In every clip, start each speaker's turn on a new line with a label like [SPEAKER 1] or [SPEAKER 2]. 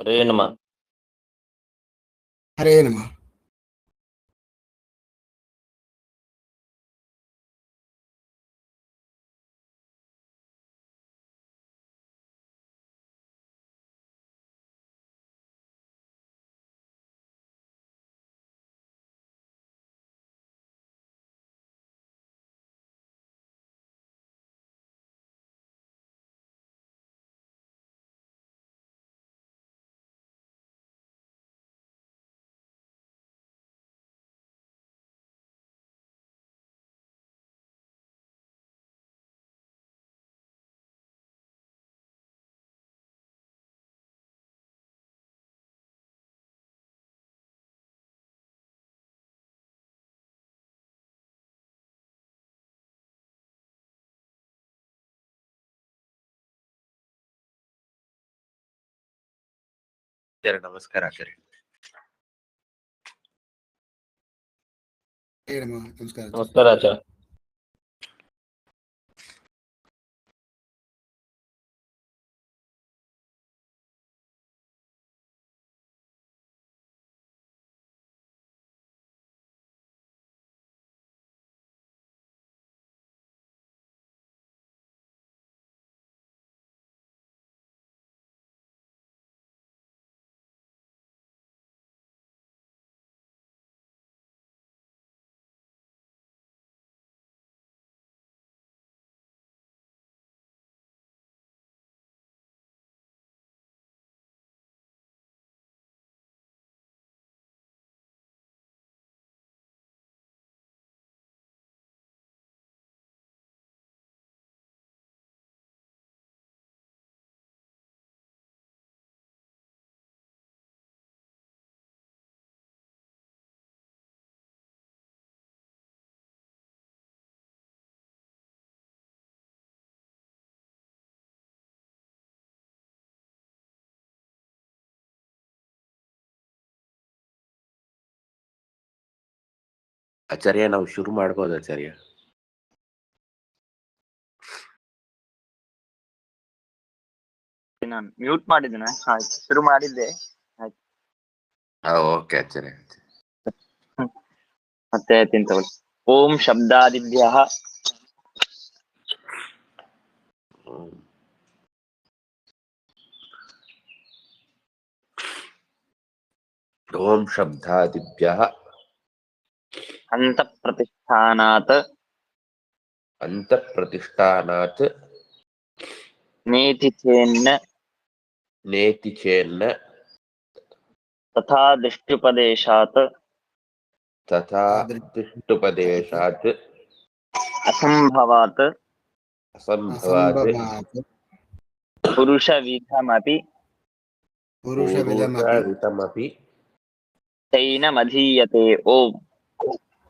[SPEAKER 1] ಹರೇ ನಮಃ.
[SPEAKER 2] ಹರೇ ನಮಃ.
[SPEAKER 3] ನಮಸ್ಕಾರ ಆಚಾರ್ಯ.
[SPEAKER 1] ನಮಸ್ಕಾರ ಆಚಾರ್ಯ.
[SPEAKER 3] ಆಚಾರ್ಯ ನಾವು ಶುರು ಮಾಡ್ಬೋದು ಆಚಾರ್ಯ?
[SPEAKER 4] ನಾನು ಮ್ಯೂಟ್ ಮಾಡಿದ್ದೇನೆ. ಆಯ್ತು, ಶುರು ಮಾಡಿದ್ದೆ.
[SPEAKER 3] ಓಕೆ ಆಚಾರ್ಯ.
[SPEAKER 4] ಮತ್ತೆ ತಿಂತವಳು. ಓಂ ಶಬ್ದಾದಿಭ್ಯಃ
[SPEAKER 3] ಓಂ ಶಬ್ದಾದಿಭ್ಯಃ
[SPEAKER 4] ಅಂತಃಪ್ರತಿಷ್ಠಾನಾತ್
[SPEAKER 3] ಅಂತಃಪ್ರತಿಷ್ಠಾನಾತ್
[SPEAKER 4] ನೇತಿ ಚೇನ್ನ
[SPEAKER 3] ನೇತಿ ಚೇನ್ನ
[SPEAKER 4] ತಥಾ ದೃಷ್ಟ್ಯುಪದೇಶಾತ್
[SPEAKER 3] ತಥಾ ದೃಷ್ಟುಪದೇಶಾತ್
[SPEAKER 4] ಅಸಂಭವಾತ್
[SPEAKER 3] ಅಸಂಭವಾತ್
[SPEAKER 4] ಪುರುಷವಿಧಮಪಿ
[SPEAKER 3] ಪುರುಷವಿಧಮಪಿ
[SPEAKER 4] ಚೈನಮಧೀಯತೆ. ಓಂ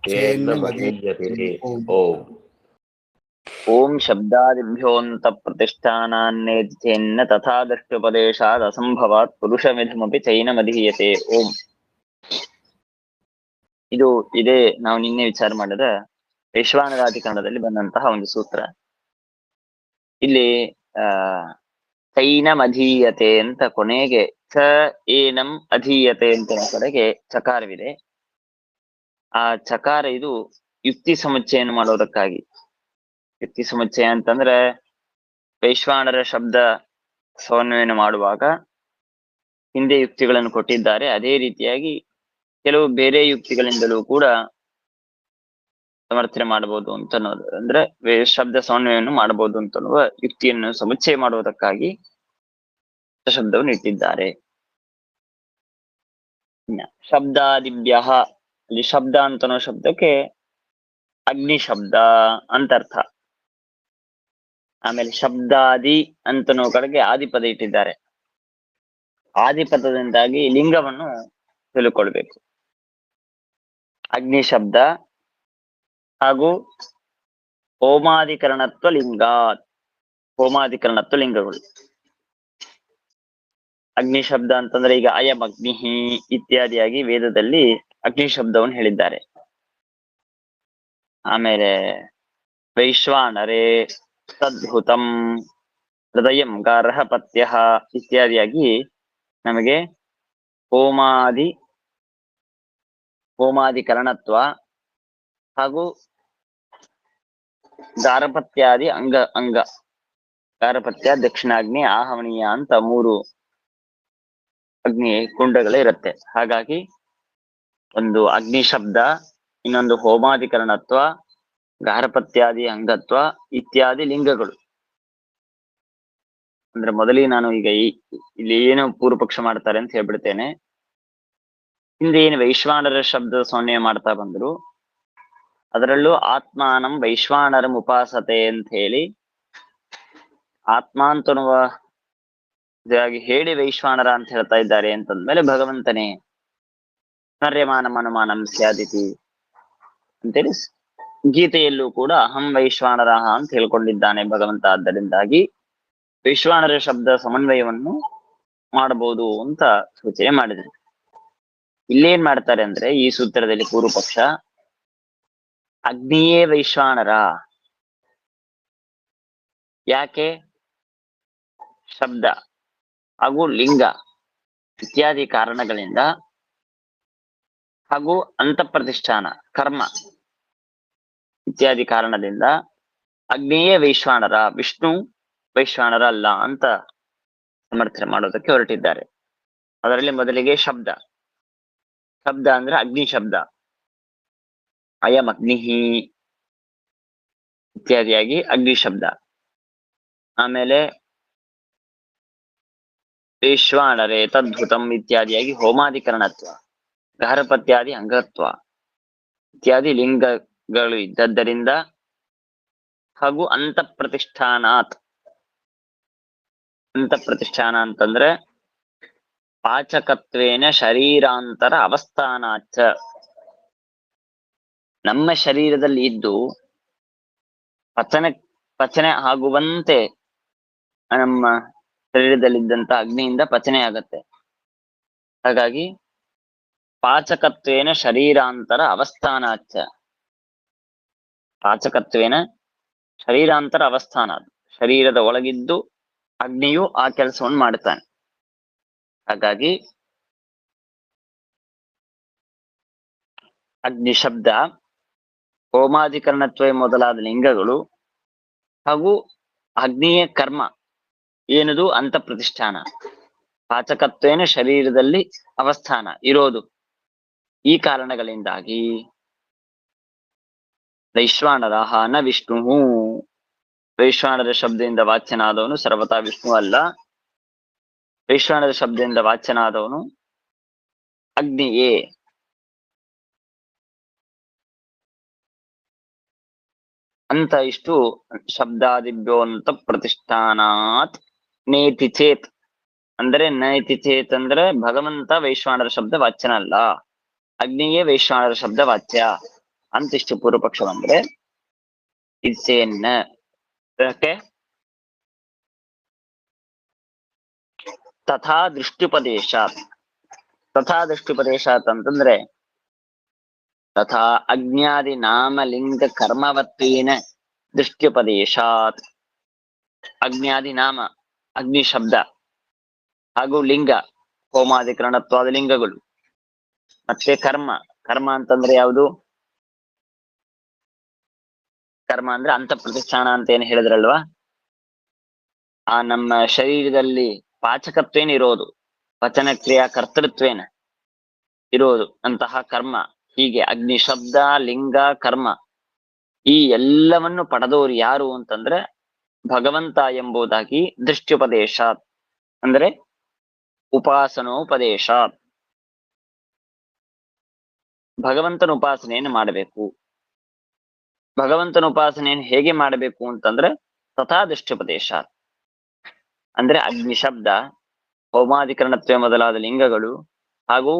[SPEAKER 3] ಚೇನ್ನಮಧೀಯತೆ. ಓಂ
[SPEAKER 4] ಓಂ ಶಬ್ದಾದಿಭ್ಯೋऽन्तಃಪ್ರತಿಷ್ಠಾನಾನ್ನೇತಿ ಚೇನ್ನ ತಥಾ ದೃಷ್ಟ್ಯುಪದೇಶಾತ್ ಅಸಂಭವಾತ್ ಪುರುಷವಿಧಮಪಿ ಚೈನಮಧೀಯತೆ. ಓಂ. ಇದೇ ನಾವು ನಿನ್ನೆ ವಿಚಾರ ಮಾಡಿದ ವೈಶ್ವಾನರಾಧಿಕರಣದಲ್ಲಿ ಬಂದಂತಹ ಒಂದು ಸೂತ್ರ. ಇಲ್ಲಿ ಚೈನಮಧೀಯತೆ ಅಂತ ಕೊನೆಗೆ ಚ ಏನಂ ಅಧೀಯತೆ ಅಂತ ಕಡೆಗೆ ಚಕಾರವಿದೆ. ಆ ಚಕಾರ ಇದು ಯುಕ್ತಿ ಸಮುಚ್ಚಯನ ಮಾಡೋದಕ್ಕಾಗಿ. ಯುಕ್ತಿ ಸಮುಚ್ಚಯ ಅಂತಂದ್ರೆ ವೈಶ್ವಾನರ ಶಬ್ದ ಸಮನ್ವಯನ ಮಾಡುವಾಗ ಹಿಂದೆ ಯುಕ್ತಿಗಳನ್ನು ಕೊಟ್ಟಿದ್ದಾರೆ. ಅದೇ ರೀತಿಯಾಗಿ ಕೆಲವು ಬೇರೆ ಯುಕ್ತಿಗಳಿಂದಲೂ ಕೂಡ ಸಮರ್ಥನೆ ಮಾಡಬಹುದು ಅಂತ ಅನ್ನೋದು, ಅಂದ್ರೆ ಶಬ್ದ ಸಮನ್ವಯವನ್ನು ಮಾಡಬಹುದು ಅಂತ ಅನ್ನುವ ಯುಕ್ತಿಯನ್ನು ಸಮುಚ್ಚಯ ಮಾಡುವುದಕ್ಕಾಗಿ ಶಬ್ದವನ್ನು ಇಟ್ಟಿದ್ದಾರೆ. ಶಬ್ದಾದಿಭ್ಯಃ, ಇಲ್ಲಿ ಶಬ್ದ ಅಂತ ಅನ್ನೋ ಶಬ್ದಕ್ಕೆ ಅಗ್ನಿ ಶಬ್ದ ಅಂತ ಅರ್ಥ. ಆಮೇಲೆ ಶಬ್ದಾದಿ ಅಂತನೋ ಕಡೆಗೆ ಆದಿಪದ ಇಟ್ಟಿದ್ದಾರೆ. ಆದಿಪದದಿಂದಾಗಿ ಲಿಂಗವನ್ನು ತಿಳ್ಕೊಳ್ಬೇಕು. ಅಗ್ನಿ ಶಬ್ದ ಹಾಗೂ ಹೋಮಾಧಿಕರಣತ್ವ ಲಿಂಗ, ಹೋಮಾಧಿಕರಣತ್ವ ಲಿಂಗಗಳು. ಅಗ್ನಿ ಶಬ್ದ ಅಂತಂದ್ರೆ ಈಗ ಅಯಂ ಅಗ್ನಿ ಇತ್ಯಾದಿಯಾಗಿ ವೇದದಲ್ಲಿ ಅಗ್ನಿ ಶಬ್ದವನ್ನು ಹೇಳಿದ್ದಾರೆ. ಆಮೇಲೆ ವೈಶ್ವಾನರೇ ತದ್ಹುತಂ ಹೃದಯಂ ಗಾರ್ಹ ಪತ್ಯ ಇತ್ಯಾದಿಯಾಗಿ ನಮಗೆ ಹೋಮಾದಿ ಹಾಗೂ ಗಾರ್ಹಪತ್ಯಾದಿ ಅಂಗ ಗಾರ್ಹಪತ್ಯ, ದಕ್ಷಿಣಾಗ್ನಿ, ಆಹವನೀಯ ಅಂತ 3 ಅಗ್ನಿ ಕುಂಡಗಳಿರುತ್ತೆ. ಹಾಗಾಗಿ ಒಂದು ಅಗ್ನಿ ಶಬ್ದ, ಇನ್ನೊಂದು ಹೋಮಾಧಿಕರಣತ್ವ, ಗಾರ್ಹಪತ್ಯಾದಿ ಅಂಗತ್ವ ಇತ್ಯಾದಿ ಲಿಂಗಗಳು. ಅಂದ್ರೆ ಮೊದಲಿಗೆ ನಾನು ಈಗ ಇಲ್ಲಿ ಏನು ಪೂರ್ವ ಪಕ್ಷ ಮಾಡ್ತಾರೆ ಅಂತ ಹೇಳ್ಬಿಡ್ತೇನೆ. ಹಿಂದೆ ಏನು ವೈಶ್ವಾನರ ಶಬ್ದ ಸೊನ್ನೆ ಮಾಡ್ತಾ ಬಂದ್ರು, ಅದರಲ್ಲೂ ಆತ್ಮಾನಂ ವೈಶ್ವಾನರಂ ಉಪಾಸತೆ ಅಂತ ಹೇಳಿ ಆತ್ಮಾಂತನುವ ಹೇಳಿ ವೈಶ್ವಾನರ ಅಂತ ಹೇಳ್ತಾ ಇದ್ದಾರೆ ಅಂತಂದ್ಮೇಲೆ ಭಗವಂತನೇ ನರ್ಯಮಾನಂ ಅನುಮಾನಂ ಸ್ಯಾದಿತಿ ಅಂತೇಳಿ ಗೀತೆಯಲ್ಲೂ ಕೂಡ ಅಹಂ ವೈಶ್ವಾನರ ಅಂತ ಹೇಳ್ಕೊಂಡಿದ್ದಾನೆ ಭಗವಂತ. ಆದ್ದರಿಂದಾಗಿ ವೈಶ್ವಾನರ ಶಬ್ದ ಸಮನ್ವಯವನ್ನು ಮಾಡಬಹುದು ಅಂತ ಸೂಚನೆ ಮಾಡಿದ್ರು. ಇಲ್ಲೇನ್ ಮಾಡ್ತಾರೆ ಅಂದ್ರೆ ಈ ಸೂತ್ರದಲ್ಲಿ ಪೂರ್ವ ಪಕ್ಷ ಅಗ್ನಿಯೇ ವೈಶ್ವಾನರ. ಯಾಕೆ? ಶಬ್ದ ಹಾಗೂ ಲಿಂಗ ಇತ್ಯಾದಿ ಕಾರಣಗಳಿಂದ ಹಾಗೂ ಅಂತಃಪ್ರತಿಷ್ಠಾನ ಕರ್ಮ ಇತ್ಯಾದಿ ಕಾರಣದಿಂದ ಅಗ್ನಿಯೇ ವೈಶ್ವಾನರ, ವಿಷ್ಣು ವೈಶ್ವಾನರ ಅಲ್ಲ ಅಂತ ಸಮರ್ಥನೆ ಮಾಡೋದಕ್ಕೆ ಹೊರಟಿದ್ದಾರೆ. ಅದರಲ್ಲಿ ಮೊದಲಿಗೆ ಶಬ್ದ ಅಂದ್ರೆ ಅಗ್ನಿ ಶಬ್ದ, ಅಯಂ ಅಗ್ನಿಹಿ ಇತ್ಯಾದಿಯಾಗಿ ಅಗ್ನಿ ಶಬ್ದ. ಆಮೇಲೆ ವೈಶ್ವಾನರೇ ತದ್ಭುತಂ ಇತ್ಯಾದಿಯಾಗಿ ಹೋಮಾಧಿಕರಣತ್ವ, ಗಾರ್ಹಪತ್ಯಾದಿ ಅಂಗತ್ವ ಇತ್ಯಾದಿ ಲಿಂಗಗಳು ಇದ್ದದ್ದರಿಂದ ಹಾಗೂ ಅಂತಃಪ್ರತಿಷ್ಠಾನಾತ್. ಅಂತಃಪ್ರತಿಷ್ಠಾನ ಅಂತಂದ್ರೆ ಪಾಚಕತ್ವೇನ ಶರೀರಾಂತರ ಅವಸ್ಥಾನಾಚ, ನಮ್ಮ ಶರೀರದಲ್ಲಿ ಇದ್ದು ಪಚನೆ ಆಗುವಂತೆ ನಮ್ಮ ಶರೀರದಲ್ಲಿದ್ದಂತ ಅಗ್ನಿಯಿಂದ ಪಚನೆ ಆಗತ್ತೆ. ಹಾಗಾಗಿ ಪಾಚಕತ್ವೇನ ಶರೀರಾಂತರ ಅವಸ್ಥಾನಾಚ, ಪಾಚಕತ್ವೇನ ಶರೀರಾಂತರ ಅವಸ್ಥಾನ, ಶರೀರದ ಒಳಗಿದ್ದು ಅಗ್ನಿಯು ಆ ಕೆಲಸವನ್ನು ಮಾಡ್ತಾನೆ. ಹಾಗಾಗಿ ಅಗ್ನಿ ಶಬ್ದ, ಹೋಮಾಧಿಕರಣತ್ವ ಮೊದಲಾದ ಲಿಂಗಗಳು ಹಾಗೂ ಅಗ್ನಿಯ ಕರ್ಮ ಏನದು ಅಂತಃಪ್ರತಿಷ್ಠಾನ, ಪಾಚಕತ್ವೇನ ಶರೀರದಲ್ಲಿ ಅವಸ್ಥಾನ ಇರೋದು. ಈ ಕಾರಣಗಳಿಂದಾಗಿ ವೈಶ್ವಾನರಃ ನ ವಿಷ್ಣು, ವೈಶ್ವಾನರ ಶಬ್ದದಿಂದ ವಾಚ್ಯನಾದವನು ಸರ್ವತಾ ವಿಷ್ಣು ಅಲ್ಲ. ವೈಶ್ವಾನರ ಶಬ್ದದಿಂದ ವಾಚ್ಯನಾದವನು ಅಗ್ನಿಯೇ. ಅಂತ ಇಷ್ಟು ಶಬ್ದಾದಿಭ್ಯೋ ಅಂತ ಪ್ರತಿಷ್ಠಾನಾತ್ ನೇತಿ ಚೇತ್ ಅಂದ್ರೆ ನೈತಿ ಚೇತ್ ಅಂದ್ರೆ ಭಗವಂತ ವೈಶ್ವಾನರ ಶಬ್ದ ವಾಚ್ಯನಲ್ಲ, ಅಗ್ನಿಯೇ ವೈಶ್ವಾನರ ಶಬ್ದ ವಾಚ್ಯ ಅಂತಿಷ್ಟು ಪೂರ್ವ ಪಕ್ಷ ಬಂದ್ರೆ ಇತ್ಸೇನ್ನ. ಯಾಕೆ? ತಥಾ ದೃಷ್ಟ್ಯುಪದೇಶಾತ್. ತಥಾ ದೃಷ್ಟ್ಯುಪದೇಶಾತ್ ಅಂತಂದ್ರೆ ತಥಾ ಅಜ್ಞಾದಿ ನಾಮಲಿಂಗ ಕರ್ಮವತ್ವೇನ ದೃಷ್ಟ್ಯುಪದೇಶಾತ್. ಅಜ್ಞಾದಿ ನಾಮ ಅಗ್ನಿ ಶಬ್ದ ಹಾಗೂ ಲಿಂಗ ಹೋಮಾಧಿಕರಣತ್ವಾದ ಲಿಂಗಗಳು, ಮತ್ತೆ ಕರ್ಮ ಅಂತಂದ್ರೆ ಯಾವುದು? ಕರ್ಮ ಅಂದ್ರೆ ಅಂತಃಪ್ರತಿಷ್ಠಾನ ಅಂತ ಏನು ಹೇಳಿದ್ರಲ್ವಾ, ಆ ನಮ್ಮ ಶರೀರದಲ್ಲಿ ಪಾಚಕತ್ವೇನ ಇರೋದು, ವಚನ ಕ್ರಿಯಾ ಕರ್ತೃತ್ವೇನ ಇರೋದು ಅಂತಹ ಕರ್ಮ. ಹೀಗೆ ಅಗ್ನಿ ಶಬ್ದ, ಲಿಂಗ, ಕರ್ಮ ಈ ಎಲ್ಲವನ್ನು ಪಡೆದವರು ಯಾರು ಅಂತಂದ್ರೆ ಭಗವಂತ ಎಂಬುದಾಗಿ ದೃಷ್ಟ್ಯುಪದೇಶಾತ್ ಅಂದ್ರೆ ಉಪಾಸನೋಪದೇಶಾತ್. ಭಗವಂತನ ಉಪಾಸನೆಯನ್ನು ಮಾಡಬೇಕು. ಭಗವಂತನ ಉಪಾಸನೆಯನ್ನು ಹೇಗೆ ಮಾಡಬೇಕು ಅಂತಂದ್ರೆ ತಥಾ ದೃಷ್ಟ್ಯುಪದೇಶಾತ್ ಅಂದ್ರೆ ಅಗ್ನಿ ಶಬ್ದ, ಹೋಮಾಧಿಕರಣತ್ವ ಮೊದಲಾದ ಲಿಂಗಗಳು ಹಾಗೂ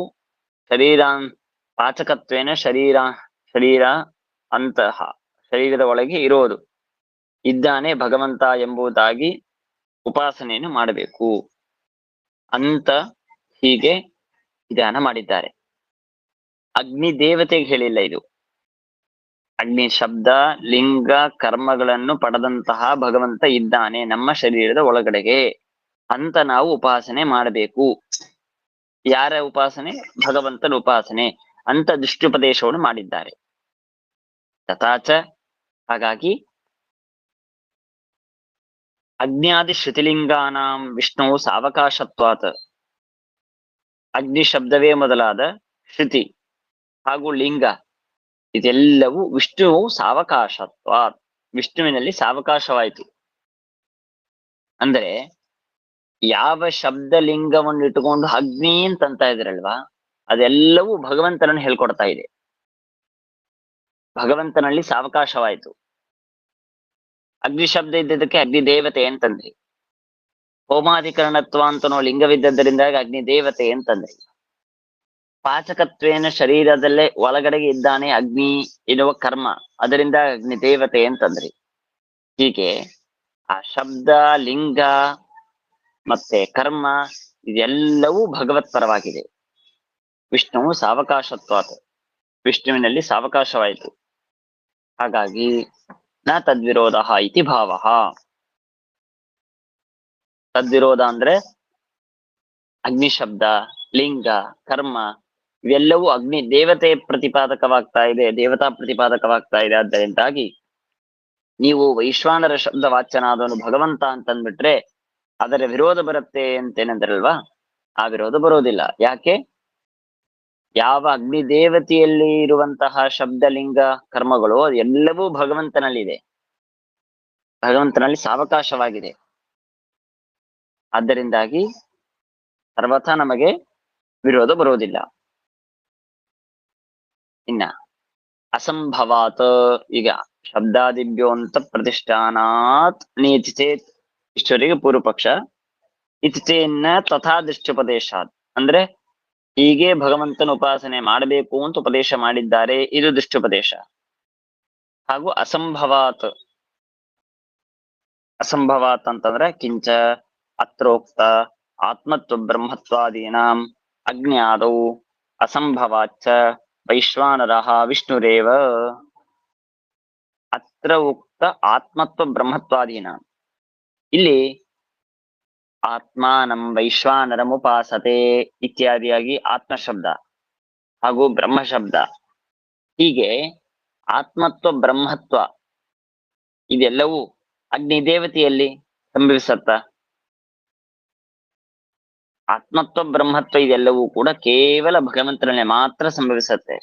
[SPEAKER 4] ಪಾಚಕತ್ವೇನ ಶರೀರ ಅಂತಹ ಶರೀರದ ಒಳಗೆ ಇರೋದು ಇದ್ದಾನೆ ಭಗವಂತ ಎಂಬುದಾಗಿ ಉಪಾಸನೆಯನ್ನು ಮಾಡಬೇಕು ಅಂತ ಹೀಗೆ ವಿಧಾನ ಮಾಡಿದ್ದಾರೆ. ಅಗ್ನಿ ದೇವತೆಗೆ ಹೇಳಿಲ್ಲ ಇದು. ಅಗ್ನಿ ಶಬ್ದ, ಲಿಂಗ, ಕರ್ಮಗಳನ್ನು ಪಡೆದಂತಹ ಭಗವಂತ ಇದ್ದಾನೆ ನಮ್ಮ ಶರೀರದ ಒಳಗಡೆಗೆ ಅಂತ ನಾವು ಉಪಾಸನೆ ಮಾಡಬೇಕು ಯಾರ ಉಪಾಸನೆ? ಭಗವಂತನ ಉಪಾಸನೆ ಅಂತ ದೃಷ್ಟ್ಯುಪದೇಶವನ್ನು ಮಾಡಿದ್ದಾರೆ. ತಥಾಚ ಹಾಗಾಗಿ ಅಗ್ನ್ಯಾದಿ ಶ್ರುತಿಲಿಂಗಾನಾಂ ವಿಷ್ಣು ಸಾವಕಾಶತ್ವಾತ್, ಅಗ್ನಿ ಶಬ್ದವೇ ಮೊದಲಾದ ಶ್ರುತಿ ಹಾಗೂ ಲಿಂಗ ಇದೆಲ್ಲವೂ ವಿಷ್ಣುವು ಸಾವಕಾಶತ್ವಾತ್, ವಿಷ್ಣುವಿನಲ್ಲಿ ಸಾವಕಾಶವಾಯಿತು. ಅಂದರೆ ಯಾವ ಶಬ್ದ ಲಿಂಗವನ್ನು ಇಟ್ಟುಕೊಂಡು ಅಗ್ನಿ ಅಂತ ಇದ್ರಲ್ವಾ, ಅದೆಲ್ಲವೂ ಭಗವಂತನನ್ನು ಹೇಳ್ಕೊಡ್ತಾ ಇದೆ. ಭಗವಂತನಲ್ಲಿ ಸಾವಕಾಶವಾಯಿತು. ಅಗ್ನಿ ಶಬ್ದ ಇದ್ದಿದ್ದಕ್ಕೆ ಅಗ್ನಿ ದೇವತೆ ಅಂತಂದ್ರಿ. ಹೋಮಾಧಿಕರಣತ್ವ ಅಂತನೋ ಲಿಂಗವಿದ್ದದ್ದರಿಂದಾಗಿ ಅಗ್ನಿ ದೇವತೆ ಅಂತಂದ್ರಿ. ಪಾಚಕತ್ವೇನ ಶರೀರದಲ್ಲೇ ಒಳಗಡೆಗೆ ಇದ್ದಾನೆ ಅಗ್ನಿ ಎನ್ನುವ ಕರ್ಮ, ಅದರಿಂದ ಅಗ್ನಿ ದೇವತೆ ಅಂತಂದ್ರಿ. ಹೀಗೆ ಆ ಶಬ್ದ, ಲಿಂಗ ಮತ್ತೆ ಕರ್ಮ ಇದೆಲ್ಲವೂ ಭಗವತ್ ಪರವಾಗಿದೆ. ವಿಷ್ಣುವು ಸಾವಕಾಶತ್ವಾತ್, ವಿಷ್ಣುವಿನಲ್ಲಿ ಸಾವಕಾಶವಾಯಿತು. ಹಾಗಾಗಿ ನ ತದ್ವಿರೋಧ ಇತಿ ಭಾವ. ತದ್ವಿರೋಧ ಅಂದ್ರೆ ಅಗ್ನಿ ಶಬ್ದ, ಲಿಂಗ, ಕರ್ಮ ಇವೆಲ್ಲವೂ ಅಗ್ನಿ ದೇವತೆ ಪ್ರತಿಪಾದಕವಾಗ್ತಾ ಇದೆ, ದೇವತಾ ಪ್ರತಿಪಾದಕವಾಗ್ತಾ ಇದೆ. ಆದ್ದರಿಂದಾಗಿ ನೀವು ವೈಶ್ವಾನರ ಶಬ್ದ ವಾಚ್ಯನಾದವನು ಭಗವಂತ ಅಂತಂದ್ಬಿಟ್ರೆ ಅದರ ವಿರೋಧ ಬರುತ್ತೆ ಅಂತೇನಂದ್ರಲ್ವಾ, ಆ ವಿರೋಧ ಬರೋದಿಲ್ಲ. ಯಾಕೆ? ಯಾವ ಅಗ್ನಿ ದೇವತೆಯಲ್ಲಿ ಇರುವಂತಹ ಶಬ್ದ, ಲಿಂಗ, ಕರ್ಮಗಳು ಎಲ್ಲವೂ ಭಗವಂತನಲ್ಲಿದೆ, ಭಗವಂತನಲ್ಲಿ ಸಾವಕಾಶವಾಗಿದೆ. ಆದ್ದರಿಂದಾಗಿ ಸರ್ವಥಾ ನಮಗೆ ವಿರೋಧ ಬರುವುದಿಲ್ಲ. ಇನ್ನ ಅಸಂಭವಾತ್, ಈಗ ಶಬ್ದಾದಿಭ್ಯೋಂತ ಪ್ರತಿಷ್ಠಾನಾತ್ ನೀತಿ ಚೇತ್, ಇಷ್ಟವರೆಗೆ ಪೂರ್ವ ಪಕ್ಷ. ಇತಿ ಚೇನ್ನ ತಥಾ ದೃಷ್ಟ್ಯುಪದೇಶಾತ್, ಅಂದ್ರೆ ಹೀಗೆ ಭಗವಂತನ ಉಪಾಸನೆ ಮಾಡಬೇಕು ಅಂತ ಉಪದೇಶ ಮಾಡಿದ್ದಾರೆ, ಇದು ದೃಷ್ಟ್ಯುಪದೇಶ. ಹಾಗೂ ಅಸಂಭವಾತ್, ಅಸಂಭವಾತ್ ಅಂತಂದ್ರೆ ಕಿಂಚ ಅತ್ರೋಕ್ತ ಆತ್ಮತ್ವ ಬ್ರಹ್ಮತ್ವಾದೀನಾಂ ಅಜ್ಞಾದೌ ಅಸಂಭವಾಚ್ಚ ವೈಶ್ವಾನರಃ ವಿಷ್ಣುರೇವ. ಅತ್ರ ಉಕ್ತ ಆತ್ಮತ್ವ ಬ್ರಹ್ಮತ್ವಾದೀನಾಂ, ಇಲ್ಲಿ ಆತ್ಮಾನಂ ವೈಶ್ವಾನರಂ ಉಪಾಸತೆ ಇತ್ಯಾದಿಯಾಗಿ ಆತ್ಮ ಶಬ್ದ ಹಾಗೂ ಬ್ರಹ್ಮ ಶಬ್ದ, ಹೀಗೆ ಆತ್ಮತ್ವ ಬ್ರಹ್ಮತ್ವ ಇದೆಲ್ಲವೂ ಅಗ್ನಿ ದೇವತೆಯಲ್ಲಿ ಸಂಭವಿಸತ್ತ. ಆತ್ಮತ್ವ ಬ್ರಹ್ಮತ್ವ ಇದೆಲ್ಲವೂ ಕೂಡ ಕೇವಲ ಭಗವಂತನಲ್ಲಿ ಮಾತ್ರ ಸಂಭವಿಸತ್ತೆ.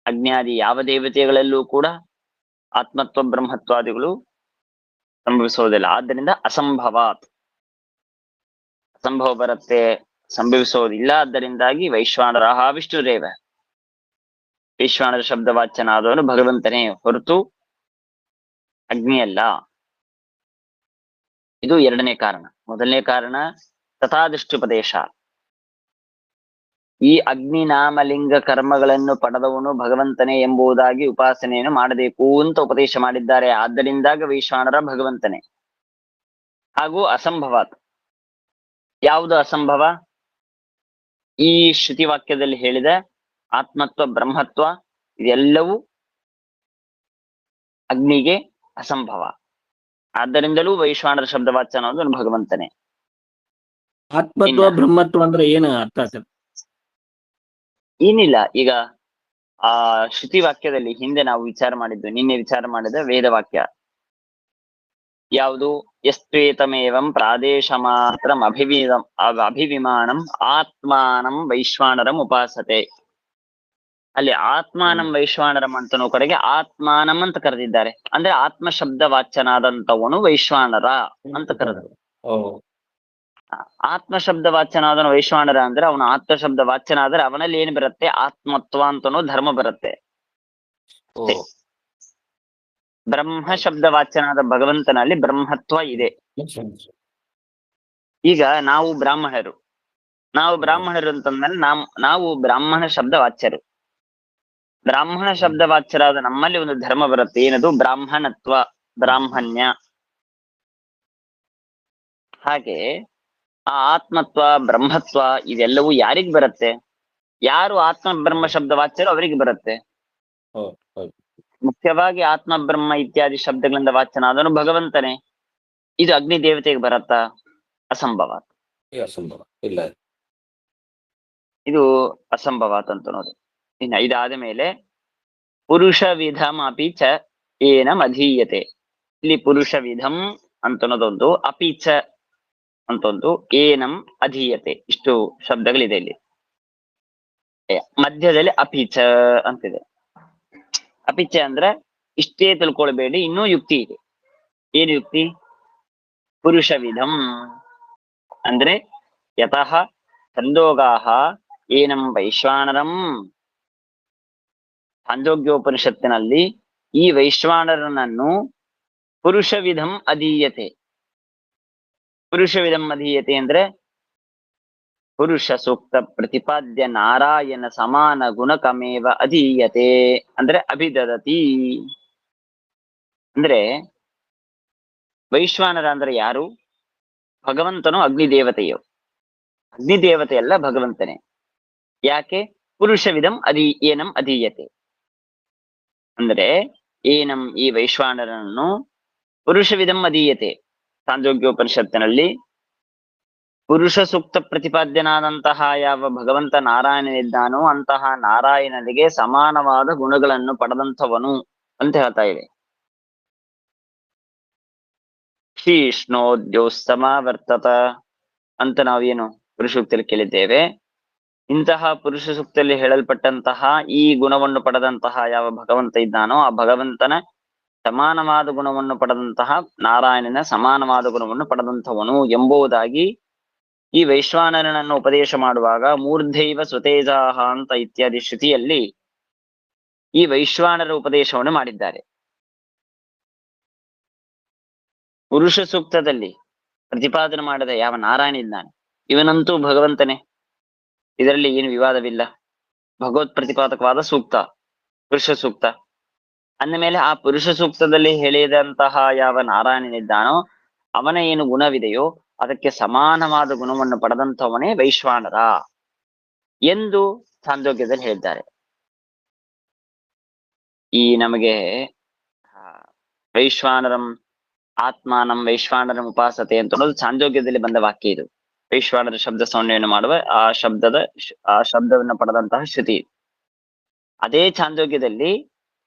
[SPEAKER 4] ಅಗ್ನ್ಯಾದಿ ಯಾವ ದೇವತೆಗಳಲ್ಲೂ ಕೂಡ ಆತ್ಮತ್ವ ಬ್ರಹ್ಮತ್ವಾದಿಗಳು ಸಂಭವಿಸೋದಿಲ್ಲ. ಆದ್ದರಿಂದ ಅಸಂಭವಾತ್, ಅಸಂಭವ ಬರುತ್ತೆ, ಸಂಭವಿಸೋದಿಲ್ಲ. ಆದ್ದರಿಂದಾಗಿ ವೈಶ್ವಾನರಃ ವಿಷ್ಣುರೇವ, ವೈಶ್ವಾನರ ಶಬ್ದವಾಚ್ಯನಾದವನು ಭಗವಂತನೇ ಹೊರತು ಅಗ್ನಿಯಲ್ಲ. ಇದು ಎರಡನೇ ಕಾರಣ. ಮೊದಲನೇ ಕಾರಣ ತಥಾ ದೃಷ್ಟ್ಯುಪದೇಶ, ಈ ಅಗ್ನಿ ನಾಮಲಿಂಗ ಕರ್ಮಗಳನ್ನು ಪಡೆದವನು ಭಗವಂತನೇ ಎಂಬುದಾಗಿ ಉಪಾಸನೆಯನ್ನು ಮಾಡಬೇಕು ಅಂತ ಉಪದೇಶ ಮಾಡಿದ್ದಾರೆ. ಆದ್ದರಿಂದಾಗ ವೈಶ್ವಾನರ ಭಗವಂತನೇ. ಹಾಗೂ ಅಸಂಭವಾತ್, ಯಾವುದು ಅಸಂಭವ? ಈ ಶ್ರುತಿ ವಾಕ್ಯದಲ್ಲಿ ಹೇಳಿದ ಆತ್ಮತ್ವ ಬ್ರಹ್ಮತ್ವ ಇದೆಲ್ಲವೂ ಅಗ್ನಿಗೆ ಅಸಂಭವ. ಆದ್ದರಿಂದಲೂ ವೈಶ್ವಾನರ ಶಬ್ದವಾಚ್ಯ ಅನ್ನೋದು ಭಗವಂತನೇ.
[SPEAKER 1] ಆತ್ಮತ್ವ ಬ್ರಹ್ಮತ್ವ ಅಂದ್ರೆ ಏನು ಅರ್ಥ ಆಗ್ತದೆ?
[SPEAKER 4] ಏನಿಲ್ಲ, ಈಗ ಆ ಶ್ರುತಿ ವಾಕ್ಯದಲ್ಲಿ ಹಿಂದೆ ನಾವು ವಿಚಾರ ಮಾಡಿದ್ದು, ನಿನ್ನೆ ವಿಚಾರ ಮಾಡಿದ ವೇದವಾಕ್ಯ ಯಾವುದು? ಯಸ್ತ್ವೇತಮೇವಂ ಪ್ರಾದೇಶ ಮಾತ್ರಂ ಅಭಿವಿಮಾನಂ ಆತ್ಮಾನಂ ವೈಶ್ವಾನರಂ ಉಪಾಸತೆ. ಅಲ್ಲಿ ಆತ್ಮಾನಂ ವೈಶ್ವಾನರಂ ಅಂತನೋ ಕಡೆಗೆ ಆತ್ಮಾನಂ ಅಂತ ಕರೆದಿದ್ದಾರೆ. ಅಂದ್ರೆ ಆತ್ಮ ಶಬ್ದ ವಾಚ್ಯನಾದಂತವನು ವೈಶ್ವಾನರ ಅಂತ ಕರೆದರು. ಆತ್ಮ ಶಬ್ದ ವಾಚ್ಯನಾದನು ವೈಶ್ವಾನರ ಅಂದ್ರೆ ಅವನು ಆತ್ಮ ಶಬ್ದ ವಾಚ್ಯನಾದ್ರೆ ಅವನಲ್ಲಿ ಏನ್ ಬರುತ್ತೆ? ಆತ್ಮತ್ವ ಅಂತನೋ ಧರ್ಮ ಬರುತ್ತೆ. ಬ್ರಹ್ಮ ಶಬ್ದ ವಾಚ್ಯನಾದ ಭಗವಂತನಲ್ಲಿ ಬ್ರಹ್ಮತ್ವ ಇದೆ. ಈಗ ನಾವು ಬ್ರಾಹ್ಮಣರು ಅಂತಂದ್ಮೇಲೆ ನಾವು ಬ್ರಾಹ್ಮಣ ಶಬ್ದ ವಾಚ್ಯರು. ಬ್ರಾಹ್ಮಣ ಶಬ್ದ ವಾಚ್ಯರಾದ ನಮ್ಮಲ್ಲಿ ಒಂದು ಧರ್ಮ ಬರುತ್ತೆ. ಏನದು? ಬ್ರಾಹ್ಮಣತ್ವ, ಬ್ರಾಹ್ಮಣ್ಯ. ಹಾಗೆ ಆ ಆತ್ಮತ್ವ, ಬ್ರಹ್ಮತ್ವ ಇದೆಲ್ಲವೂ ಯಾರಿಗ್ ಬರುತ್ತೆ? ಯಾರು ಆತ್ಮ ಬ್ರಹ್ಮ ಶಬ್ದ ವಾಚ್ಯರು ಅವರಿಗೆ ಬರುತ್ತೆ. ಮುಖ್ಯವಾಗಿ ಆತ್ಮ ಬ್ರಹ್ಮ ಇತ್ಯಾದಿ ಶಬ್ದಗಳಿಂದ ವಾಚ್ಯನಾದನು ಭಗವಂತನೇ. ಇದು ಅಗ್ನಿ ದೇವತೆಗೆ ಬರತ್ತಾ? ಅಸಂಭವ.
[SPEAKER 1] ಅಸಂಭವ ಇಲ್ಲ.
[SPEAKER 4] ಇದು ಅಸಂಭವಾತ್ ಅಂತ ಅನ್ನೋದು. ಇನ್ನು ಇದಾದ ಮೇಲೆ ಪುರುಷ ವಿಧಂ ಅಪಿ ಚ ಏನಂ ಅಧೀಯತೆ. ಇಲ್ಲಿ ಪುರುಷ ವಿಧಂ ಅಂತ ಅನ್ನೋದೊಂದು, ಅಪಿ ಚ ಅಂತೊಂದು, ಏನಂ ಅಧೀಯತೆ, ಇಷ್ಟು ಶಬ್ದಗಳಿದೆ ಇಲ್ಲಿ. ಮಧ್ಯದಲ್ಲಿ ಅಪಿಚ ಅಂತಿದೆ. ಅಪಿಚ ಅಂದ್ರೆ ಇಷ್ಟೇ ತಿಳ್ಕೊಳ್ಬೇಡಿ, ಇನ್ನೂ ಯುಕ್ತಿ ಇದೆ. ಏನು ಯುಕ್ತಿ? ಪುರುಷ ವಿಧಂ ಅಂದ್ರೆ ಯತಃ ಛಂದೋಗಾಹ ಏನಂ ವೈಶ್ವಾನರಂ. ಛಾಂದೋಗ್ಯೋಪನಿಷತ್ತಿನಲ್ಲಿ ಈ ವೈಶ್ವಾನರನನ್ನು ಪುರುಷ ವಿಧಂ ಅಧೀಯತೆ. ಪುರುಷ ವಿಧಂ ಅಧೀಯತೆ ಅಂದ್ರೆ ಪುರುಷ ಸೂಕ್ತ ಪ್ರತಿಪಾದ್ಯ ನಾರಾಯಣ ಸಮಾನ ಗುಣಕಮೇವ ಅಧೀಯತೆ ಅಂದ್ರೆ ಅಭಿದದತಿ. ಅಂದ್ರೆ ವೈಶ್ವಾನರ ಅಂದ್ರೆ ಯಾರು? ಭಗವಂತನು ಅಗ್ನಿದೇವತೆಯು. ಅಗ್ನಿದೇವತೆ ಅಲ್ಲ, ಭಗವಂತನೇ. ಯಾಕೆ? ಪುರುಷ ವಿಧಂ ಏನಂ ಅಧೀಯತೆ ಅಂದ್ರೆ ಏನಂ ಈ ವೈಶ್ವಾನರನನ್ನು ಪುರುಷ ವಿಧಂ ಅಧೀಯತೆ. ಛಾಂದೋಗ್ಯೋಪನಿಷತ್ತಿನಲ್ಲಿ ಪುರುಷ ಸೂಕ್ತ ಪ್ರತಿಪಾದ್ಯನಾದಂತಹ ಯಾವ ಭಗವಂತ ನಾರಾಯಣನಿದ್ದಾನೋ ಅಂತಹ ನಾರಾಯಣನಿಗೆ ಸಮಾನವಾದ ಗುಣಗಳನ್ನು ಪಡೆದಂಥವನು ಅಂತ ಹೇಳ್ತಾ ಇದೆ. ಶೀಷ್ಣೋದ್ಯೋಸ್ತಮಾವರ್ತತ ಅಂತ ನಾವೇನು ಪುರುಷ ಸೂಕ್ತದಲ್ಲಿ ಕೇಳಿದ್ದೇವೆ. ಇಂತಹ ಪುರುಷ ಸೂಕ್ತದಲ್ಲಿ ಹೇಳಲ್ಪಟ್ಟಂತಹ ಈ ಗುಣವನ್ನು ಪಡೆದಂತಹ ಯಾವ ಭಗವಂತ ಇದ್ದಾನೋ ಆ ಭಗವಂತನ ಸಮಾನವಾದ ಗುಣವನ್ನು ಪಡೆದಂತಹ ನಾರಾಯಣನ ಸಮಾನವಾದ ಗುಣವನ್ನು ಪಡೆದಂಥವನು ಎಂಬುದಾಗಿ ಈ ವೈಶ್ವಾನರನನ್ನು ಉಪದೇಶ ಮಾಡುವಾಗ ಮೂರ್ಧೈವ ಸ್ವತೇಜಾಹ ಅಂತ ಇತ್ಯಾದಿ ಶ್ರುತಿಯಲ್ಲಿ ಈ ವೈಶ್ವಾನರ ಉಪದೇಶವನ್ನು ಮಾಡಿದ್ದಾರೆ. ಪುರುಷ ಸೂಕ್ತದಲ್ಲಿ ಪ್ರತಿಪಾದನೆ ಮಾಡದ ಯಾವ ನಾರಾಯಣ ಇದ್ದಾನೆ ಇವನಂತೂ ಭಗವಂತನೇ, ಇದರಲ್ಲಿ ಏನು ವಿವಾದವಿಲ್ಲ. ಭಗವತ್ ಪ್ರತಿಪಾದಕವಾದ ಸೂಕ್ತ ಪುರುಷ ಸೂಕ್ತ ಅಂದ ಮೇಲೆ ಆ ಪುರುಷ ಸೂಕ್ತದಲ್ಲಿ ಹೇಳಿದಂತಹ ಯಾವ ನಾರಾಯಣನಿದ್ದಾನೋ ಅವನ ಏನು ಗುಣವಿದೆಯೋ ಅದಕ್ಕೆ ಸಮಾನವಾದ ಗುಣವನ್ನು ಪಡೆದಂಥವನೇ ವೈಶ್ವಾನರ ಎಂದು ಛಾಂದೋಗ್ಯದಲ್ಲಿ ಹೇಳಿದ್ದಾರೆ. ಈ ನಮಗೆ ವೈಶ್ವಾನರಂ ಆತ್ಮಾನಂ ವೈಶ್ವಾನರಂ ಉಪಾಸತೆ ಅಂತ ಅನ್ನೋದು ಛಾಂದೋಗ್ಯದಲ್ಲಿ ಬಂದ ವಾಕ್ಯ. ಇದು ವೈಶ್ವಾನರ ಶಬ್ದ ಸೌಂದರ್ಯವನ್ನು ಮಾಡುವ ಆ ಶಬ್ದವನ್ನು ಪಡೆದಂತಹ ಶ್ರುತಿ. ಅದೇ ಛಾಂದೋಗ್ಯದಲ್ಲಿ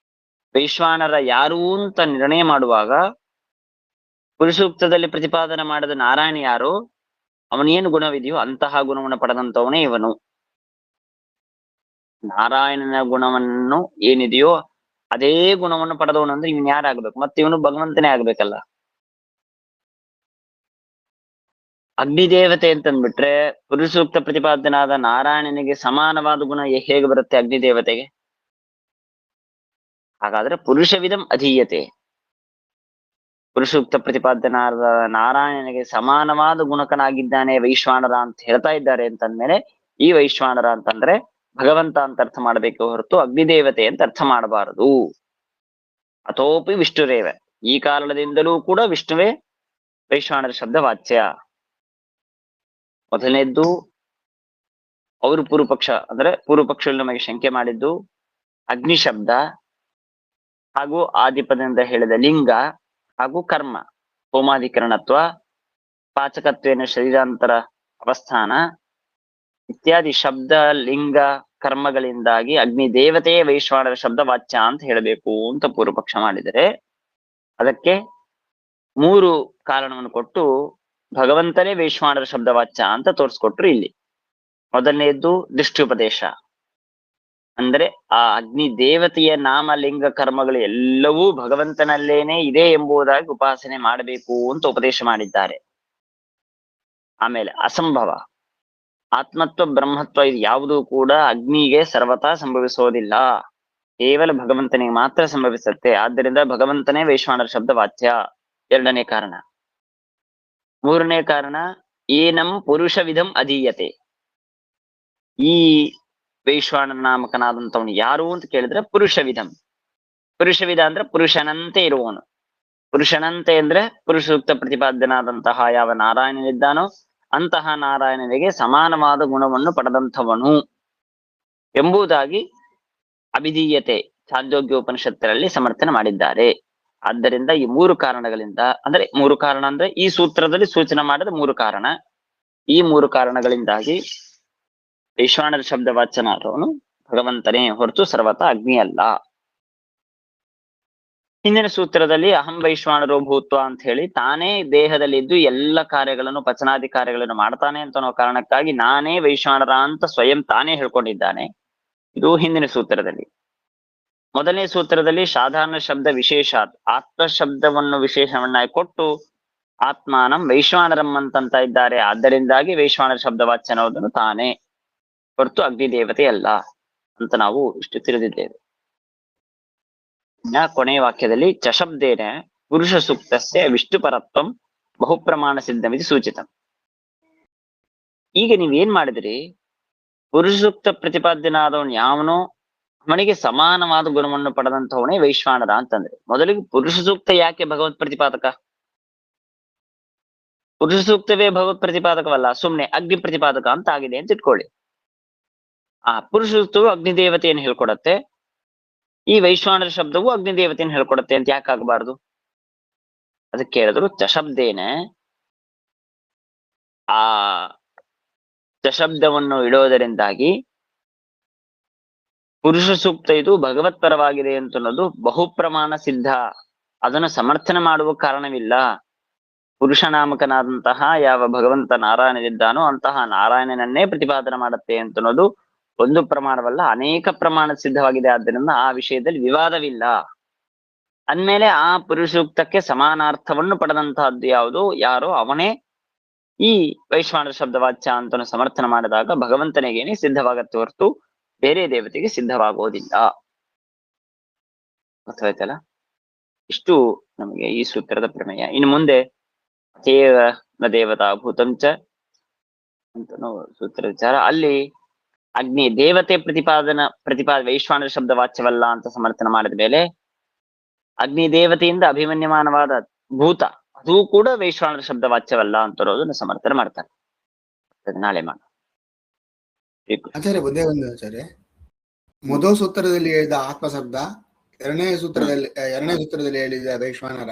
[SPEAKER 4] ವೈಶ್ವಾನರ ಯಾರು ಅಂತ ನಿರ್ಣಯ ಮಾಡುವಾಗ ಪುರುಷೂಕ್ತದಲ್ಲಿ ಪ್ರತಿಪಾದನೆ ಮಾಡಿದ ನಾರಾಯಣ ಯಾರು, ಅವನೇನು ಗುಣವಿದೆಯೋ ಅಂತಹ ಗುಣವನ್ನು ಪಡೆದಂಥವನೇ ಇವನು. ನಾರಾಯಣನ ಗುಣವನ್ನು ಏನಿದೆಯೋ ಅದೇ ಗುಣವನ್ನು ಪಡೆದವನು ಅಂದ್ರೆ ಇವನ್ ಯಾರಾಗ್ಬೇಕು? ಮತ್ತೆ ಇವನು ಭಗವಂತನೇ ಆಗ್ಬೇಕಲ್ಲ. ಅಗ್ನಿದೇವತೆ ಅಂತಂದ್ಬಿಟ್ರೆ ಪುರುಷೂಕ್ತ ಪ್ರತಿಪಾದನಾದ ನಾರಾಯಣನಿಗೆ ಸಮಾನವಾದ ಗುಣ ಹೇಗೆ ಬರುತ್ತೆ ಅಗ್ನಿದೇವತೆಗೆ? ಹಾಗಾದ್ರೆ ಪುರುಷ ವಿಧಂ ಅಧೀಯತೆ, ಪುರುಷೂಕ್ತ ಪ್ರತಿಪಾದನಾದ ನಾರಾಯಣನಿಗೆ ಸಮಾನವಾದ ಗುಣಕನಾಗಿದ್ದಾನೆ ವೈಶ್ವಾನರ ಅಂತ ಹೇಳ್ತಾ ಇದ್ದಾರೆ ಅಂತಂದ್ಮೇಲೆ ಈ ವೈಶ್ವಾನರ ಅಂತಂದ್ರೆ ಭಗವಂತ ಅಂತ ಅರ್ಥ ಮಾಡ್ಬೇಕು ಹೊರತು ಅಗ್ನಿದೇವತೆ ಅಂತ ಅರ್ಥ ಮಾಡಬಾರದು. ಅಥೋಪಿ ವಿಷ್ಣುರೇವ, ಈ ಕಾರಣದಿಂದಲೂ ಕೂಡ ವಿಷ್ಣುವೇ ವೈಶ್ವಾನರ ಶಬ್ದ ವಾಚ್ಯ. ಮೊದಲನೇದ್ದು ಅವರು ಪೂರ್ವಪಕ್ಷ ಅಂದ್ರೆ ಪೂರ್ವಪಕ್ಷದಲ್ಲಿ ನಮಗೆ ಶಂಕೆ ಮಾಡಿದ್ದು ಅಗ್ನಿ ಶಬ್ದ ಹಾಗೂ ಆದಿಪದದಿಂದ ಹೇಳಿದ ಲಿಂಗ ಹಾಗೂ ಕರ್ಮ, ಹೋಮಾಧಿಕರಣತ್ವ, ಪಾಚಕತ್ವೇನ ಶರೀರಾಂತರ ಅವಸ್ಥಾನ ಇತ್ಯಾದಿ ಶಬ್ದ ಲಿಂಗ ಕರ್ಮಗಳಿಂದಾಗಿ ಅಗ್ನಿ ದೇವತೆಯೇ ವೈಶ್ವಾನರ ಶಬ್ದ ವಾಚ್ಯ ಅಂತ ಹೇಳಬೇಕು ಅಂತ ಪೂರ್ವಪಕ್ಷ ಮಾಡಿದರೆ ಅದಕ್ಕೆ 3 ಕಾರಣವನ್ನು ಕೊಟ್ಟು ಭಗವಂತನೇ ವೈಶ್ವಾನರ ಶಬ್ದ ವಾಚ್ಯ ಅಂತ ತೋರಿಸ್ಕೊಟ್ರು ಇಲ್ಲಿ. ಮೊದಲನೆಯದ್ದು ದೃಷ್ಟ್ಯುಪದೇಶ, ಅಂದ್ರೆ ಆ ಅಗ್ನಿ ದೇವತೆಯ ನಾಮ ಲಿಂಗ ಕರ್ಮಗಳು ಎಲ್ಲವೂ ಭಗವಂತನಲ್ಲೇನೆ ಇದೆ ಎಂಬುದಾಗಿ ಉಪಾಸನೆ ಮಾಡಬೇಕು ಅಂತ ಉಪದೇಶ ಮಾಡಿದ್ದಾರೆ. ಆಮೇಲೆ ಅಸಂಭವ, ಆತ್ಮತ್ವ ಬ್ರಹ್ಮತ್ವ ಇದು ಯಾವುದೂ ಕೂಡ ಅಗ್ನಿಗೆ ಸರ್ವತಾ ಸಂಭವಿಸೋದಿಲ್ಲ, ಕೇವಲ ಭಗವಂತನಿಗೆ ಮಾತ್ರ ಸಂಭವಿಸುತ್ತೆ. ಆದ್ದರಿಂದ ಭಗವಂತನೇ ವೈಶ್ವಾನರ ಶಬ್ದ ವಾಚ್ಯ, 2ನೇ ಕಾರಣ. 3ನೇ ಕಾರಣ ಏನಂ ಪುರುಷ ವಿಧಂ ಅಧೀಯತೆ, ಈ ವೈಶ್ವಾನರ ನಾಮಕನಾದಂಥವನು ಯಾರು ಅಂತ ಕೇಳಿದ್ರೆ ಪುರುಷ ವಿಧಂ. ಪುರುಷ ವಿಧ ಅಂದ್ರೆ ಪುರುಷನಂತೆ ಇರುವವನು. ಪುರುಷನಂತೆ ಅಂದ್ರೆ ಪುರುಷೂಕ್ತ ಪ್ರತಿಪಾದ್ಯನಾದಂತಹ ಯಾವ ನಾರಾಯಣನಿದ್ದಾನೋ ಅಂತಹ ನಾರಾಯಣನಿಗೆ ಸಮಾನವಾದ ಗುಣವನ್ನು ಪಡೆದಂಥವನು ಎಂಬುದಾಗಿ ಅಭಿಧೀಯತೆ ಛಾಂದೋಗ್ಯೋಪನಿಷತ್ತರಲ್ಲಿ ಸಮರ್ಥನೆ ಮಾಡಿದ್ದಾರೆ. ಆದ್ದರಿಂದ ಈ 3 ಕಾರಣಗಳಿಂದ, ಅಂದ್ರೆ 3 ಕಾರಣ ಅಂದ್ರೆ ಈ ಸೂತ್ರದಲ್ಲಿ ಸೂಚನೆ ಮಾಡಿದ 3 ಕಾರಣ, ಈ 3 ಕಾರಣಗಳಿಂದಾಗಿ ವೈಶ್ವಾನರ ಶಬ್ದ ವಾಚ್ಯನಾದವನು ಭಗವಂತನೇ ಹೊರತು ಸರ್ವತಾ ಅಗ್ನಿ ಅಲ್ಲ. ಹಿಂದಿನ ಸೂತ್ರದಲ್ಲಿ ಅಹಂ ವೈಶ್ವಾನರೋ ಭೂತ್ವ ಅಂತ ಹೇಳಿ ತಾನೇ ದೇಹದಲ್ಲಿ ಇದ್ದು ಎಲ್ಲ ಕಾರ್ಯಗಳನ್ನು ಪಚನಾದಿ ಕಾರ್ಯಗಳನ್ನು ಮಾಡ್ತಾನೆ ಅಂತ ಅನ್ನೋ ಕಾರಣಕ್ಕಾಗಿ ನಾನೇ ವೈಶ್ವಾನರ ಅಂತ ಸ್ವಯಂ ತಾನೇ ಹೇಳ್ಕೊಂಡಿದ್ದಾನೆ. ಇದು ಹಿಂದಿನ ಸೂತ್ರದಲ್ಲಿ. ಮೊದಲನೇ ಸೂತ್ರದಲ್ಲಿ ಸಾಧಾರಣ ಶಬ್ದ ವಿಶೇಷ ಆತ್ಮ ಶಬ್ದವನ್ನು ವಿಶೇಷವನ್ನಾಗಿ ಕೊಟ್ಟು ಆತ್ಮಾನಂ ವೈಶ್ವಾನರಂ ಅಂತಂತ ಇದ್ದಾರೆ. ಆದ್ದರಿಂದಾಗಿ ವೈಶ್ವಾನರ ಶಬ್ದ ವಾಚ್ಯನೋದನ್ನು ತಾನೇ ಹೊರತು ಅಗ್ನಿದೇವತೆ ಅಲ್ಲ ಅಂತ ನಾವು ಇಷ್ಟು ತಿಳಿದಿದ್ದೇವೆ. ಕೊನೆಯ ವಾಕ್ಯದಲ್ಲಿ ಚಶಬ್ದೇನ ಪುರುಷ ಸೂಕ್ತಸ್ಯ ವಿಷ್ಣುಪರತ್ವಂ ಬಹುಪ್ರಮಾಣ ಸಿದ್ಧಮಿತಿ ಸೂಚಿತಂ. ಈಗ ನೀವೇನ್ ಮಾಡಿದ್ರಿ, ಪುರುಷ ಸೂಕ್ತ ಪ್ರತಿಪಾದ್ಯನಾದವನು ಯಾವನೋ ಅವನಿಗೆ ಸಮಾನವಾದ ಗುಣವನ್ನು ಪಡೆದಂತವನೇ ವೈಶ್ವಾನರ ಅಂತಂದ್ರೆ, ಮೊದಲಿಗೆ ಪುರುಷ ಸೂಕ್ತ ಯಾಕೆ ಭಗವತ್ ಪ್ರತಿಪಾದಕ? ಪುರುಷ ಸೂಕ್ತವೇ ಭಗವತ್ ಪ್ರತಿಪಾದಕವಲ್ಲ, ಸುಮ್ನೆ ಅಗ್ನಿ ಪ್ರತಿಪಾದಕ ಅಂತ ಆಗಿದೆ ಅಂತ ಇಟ್ಕೊಳ್ಳಿ. ಆ ಪುರುಷ ಸೂಕ್ತವು ಅಗ್ನಿದೇವತೆಯನ್ನು ಹೇಳ್ಕೊಡತ್ತೆ, ಈ ವೈಶ್ವಾನರ ಶಬ್ದವು ಅಗ್ನಿದೇವತೆಯನ್ನು ಹೇಳ್ಕೊಡತ್ತೆ ಅಂತ ಯಾಕಾಗಬಾರದು? ಅದಕ್ಕೆ ಹೇಳಿದ್ರು ಚಶಬ್ದೇನ, ಆ ಚಶಬ್ದವನ್ನು ಇಡೋದರಿಂದಾಗಿ ಪುರುಷ ಸೂಕ್ತ ಇದು ಭಗವತ್ ಪರವಾಗಿದೆ ಅಂತ ಅನ್ನೋದು ಬಹುಪ್ರಮಾಣ ಸಿದ್ಧ. ಅದನ್ನು ಸಮರ್ಥನೆ ಮಾಡುವ ಕಾರಣವಿಲ್ಲ. ಪುರುಷನಾಮಕನಾದಂತಹ ಯಾವ ಭಗವಂತ ನಾರಾಯಣನಿದ್ದಾನೋ ಅಂತಹ ನಾರಾಯಣನನ್ನೇ ಪ್ರತಿಪಾದನೆ ಮಾಡುತ್ತೆ ಅಂತ ಅನ್ನೋದು ಒಂದು ಪ್ರಮಾಣವಲ್ಲ, ಅನೇಕ ಪ್ರಮಾಣ ಸಿದ್ಧವಾಗಿದೆ. ಆದ್ದರಿಂದ ಆ ವಿಷಯದಲ್ಲಿ ವಿವಾದವಿಲ್ಲ. ಅಂದ್ಮೇಲೆ ಆ ಪುರುಷ ಸೂಕ್ತಕ್ಕೆ ಸಮಾನಾರ್ಥವನ್ನು ಪಡೆದಂತಹದ್ದು ಯಾವುದು, ಯಾರೋ ಅವನೇ ಈ ವೈಶ್ವಾನರ ಶಬ್ದ ವಾಚ್ಯ ಅಂತ ಸಮರ್ಥನೆ ಮಾಡಿದಾಗ ಭಗವಂತನಿಗೇನೆ ಸಿದ್ಧವಾಗತ್ತೆ ಹೊರತು ಬೇರೆ ದೇವತೆಗೆ ಸಿದ್ಧವಾಗೋದಿಲ್ಲ. ಅರ್ಥವಾಯ್ತಲ್ಲ? ಇಷ್ಟು ನಮಗೆ ಈ ಸೂತ್ರದ ಪ್ರಮೇಯ. ಇನ್ನು ಮುಂದೆ ತೇವ ನ ದೇವತಾ ಭೂತಂಚ ಅಂತ ಸೂತ್ರ ವಿಚಾರ. ಅಲ್ಲಿ ಅಗ್ನಿ ದೇವತೆ ವೈಶ್ವಾನರ ಶಬ್ದ ವಾಚ್ಯವಲ್ಲ ಅಂತ ಸಮರ್ಥನೆ ಮಾಡಿದ ಮೇಲೆ ಅಗ್ನಿ ದೇವತೆಯಿಂದ ಅಭಿಮನ್ಯಮಾನವಾದ ಭೂತ ಅದು ಕೂಡ ವೈಶ್ವಾನರ ಶಬ್ದ ವಾಚ್ಯವಲ್ಲ ಅಂತ ಅನ್ನೋದನ್ನ ಸಮರ್ಥನೆ ಮಾಡ್ತಾರೆ. ನಾಳೆ ಮಾಡ
[SPEAKER 2] ಆಚಾರ್ಯ ಒಂದೇ ಒಂದು ಆಚಾರ್ಯ, ಮೊದಲ ಸೂತ್ರದಲ್ಲಿ ಹೇಳಿದ ಆತ್ಮ ಶಬ್ದ, ಎರಡನೇ ಸೂತ್ರದಲ್ಲಿ ಹೇಳಿದ ವೈಶ್ವಾನರ,